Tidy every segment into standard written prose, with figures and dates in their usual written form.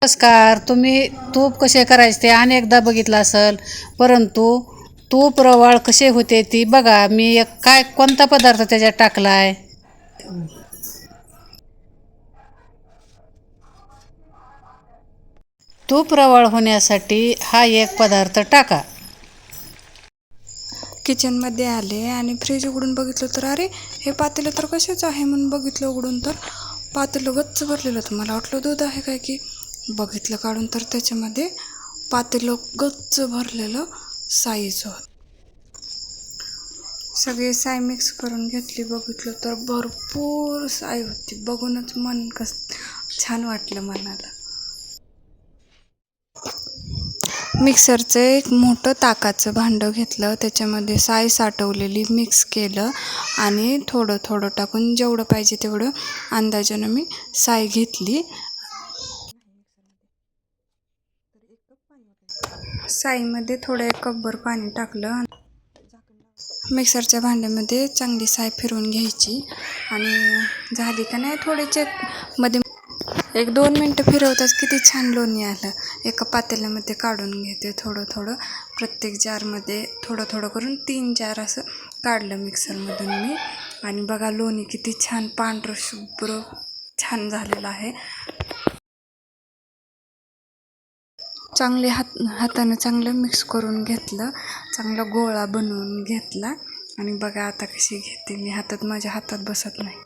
नमस्कार. तुम्ही तूप कसे करायचे ते अनेकदा बघितलं असेल, परंतु तूप रवाळ कसे होते ती बघा. मी कोणता पदार्थ त्याच्यात टाकलाय. तूप रवाळ होण्यासाठी हा एक पदार्थ टाका. किचनमध्ये आले आणि फ्रीज उघडून बघितलं तर अरे हे पातेलं तर कशाच आहे म्हणून बघितलं उघडून तर पातेलं गच्च भरलेलं होतं. मला वाटलं दूध आहे काय की. बघितलं काढून तर त्याच्यामध्ये पातेलं गच्च भरलेलं साईचं होतं. सगळे साय मिक्स करून घेतली. बघितलं तर भरपूर साय होती. बघूनच मन छान वाटलं मनाला. मिक्सरचं एक मोठं ताकाचं भांडं घेतलं, त्याच्यामध्ये साय साठवलेली मिक्स केलं आणि थोडं थोडं टाकून जेवढं पाहिजे तेवढं अंदाजानं मी साय घेतली. साईमध्ये थोडं 1 कपभर पाणी टाकलं. मिक्सरच्या भांड्यामध्ये चांगली साय फिरवून घ्यायची आणि झाली का नाही थोडे चेक मध्ये 1-2 मिनटं फिरवताच किती छान लोणी आलं. एका पातेल्यामध्ये काढून घेते थोडं थोडं. प्रत्येक जारमध्ये थोडं थोडं करून 3 जार असं काढलं मिक्सरमधून मी. आणि बघा लोणी किती छान पांढरं शुभ्र छान झालेलं आहे. चांगले हातानं चांगलं मिक्स करून घेतलं. चांगला गोळा बनवून घेतला आणि बघा आता कशी घेते मी. माझ्या हातात बसत नाही.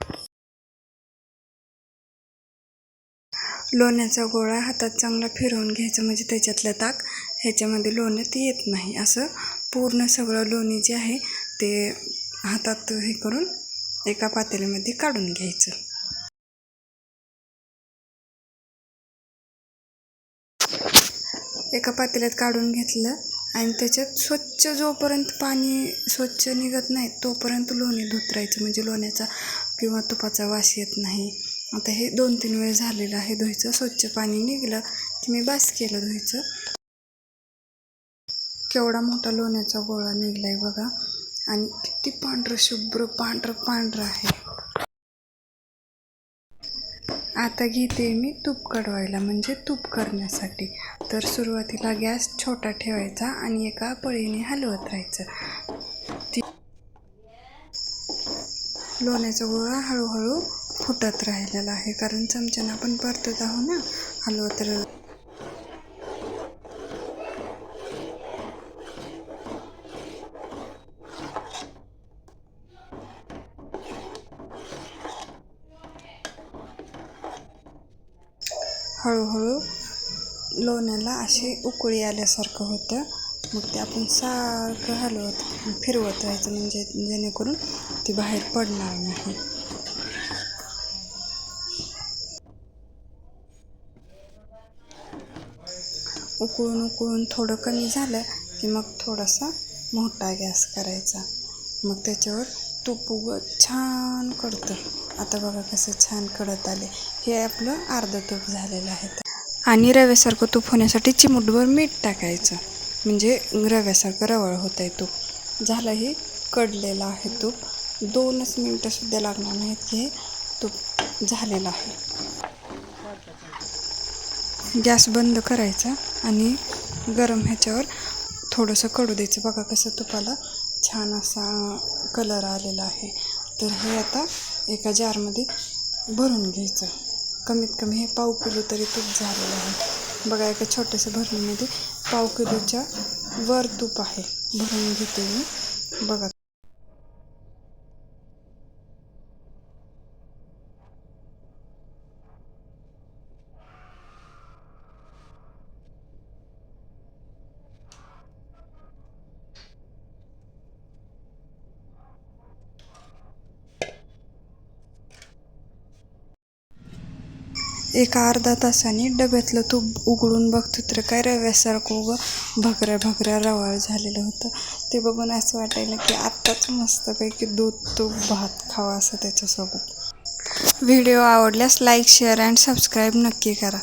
लोण्याचा गोळा हातात चांगला फिरवून घ्यायचं म्हणजे त्याच्यातलं ताक ह्याच्यामध्ये लोण्यात येत नाही. असं पूर्ण सगळं लोणी जे आहे ते हातात हे करून एका पातेल्यामध्ये काढून घ्यायचं. एका पातेल्यात काढून घेतलं आणि त्याच्यात स्वच्छ जोपर्यंत पाणी स्वच्छ निघत नाही तोपर्यंत लोणी धुतरायचं म्हणजे लोण्याचा किंवा तुपाचा वास येत नाही. आता हे 2-3 वेळ झालेलं आहे धुयचं. स्वच्छ पाणी निघलं की मी बास केलं धुयचं. केवढा मोठा लोण्याचा गोळा निघलाय बघा आणि किती पांढरं शुभ्र पांढरं आहे. आता घेते मी तूप कडवायला म्हणजे तूप करण्यासाठी. तर सुरुवातीला गॅस छोटा ठेवायचा आणि एका पळीने हलवत राहायचं. लोण्याचा गोळा हळूहळू फुटत राहिलेला आहे कारण चमच्यानं आपण परतत आहो ना, हलवत हळूहळू लोण्याला अशी उकळी आल्यासारखं होतं. मग ते आपण सारखं फिरवत राहायचं म्हणजे जेणेकरून ती बाहेर पडणार नाही. उकळून थोडं कमी झालं की मग थोडासा मोठा गॅस करायचा. मग त्याच्यावर तूप छान कडतं. आता बघा कसं छान कडत आले. हे आपलं अर्धं तूप झालेलं आहे. आणि रव्यासारखं तूप होण्यासाठी चिमूटभर मीठ टाकायचं म्हणजे रव्यासारखं रवाळ होत आहे तूप. झालं हे कडलेलं आहे तूप. 2च मिनटंसुद्धा लागणार नाहीत की हे तूप झालेलं आहे. गॅस बंद करायचा आणि गरम ह्याच्यावर थोडंसं कडू द्यायचं. बघा कसं तुपाला छान असा कलर आलेला आहे. तर हे आता एका जारमध्ये भरून घ्यायचं. कमीत कमी हे 1/2 किलो तरी तूप झालेलं आहे. बघा एका छोट्याशा भरणीमध्ये 1/2 किलोच्या वर तूप आहे. भरून घेते मी. बघा एका अर्धा तासाने डब्यातलं तूप उघडून बघतो तर काय रव्यासारखं भगऱ्या रवाळ झालेलं होतं. ते बघून असं वाटायला की आत्ताच मस्तपैकी दूध तूप भात खावा असं त्याच्यासोबत. व्हिडिओ आवडल्यास लाईक, शेअर अँड सबस्क्राईब नक्की करा.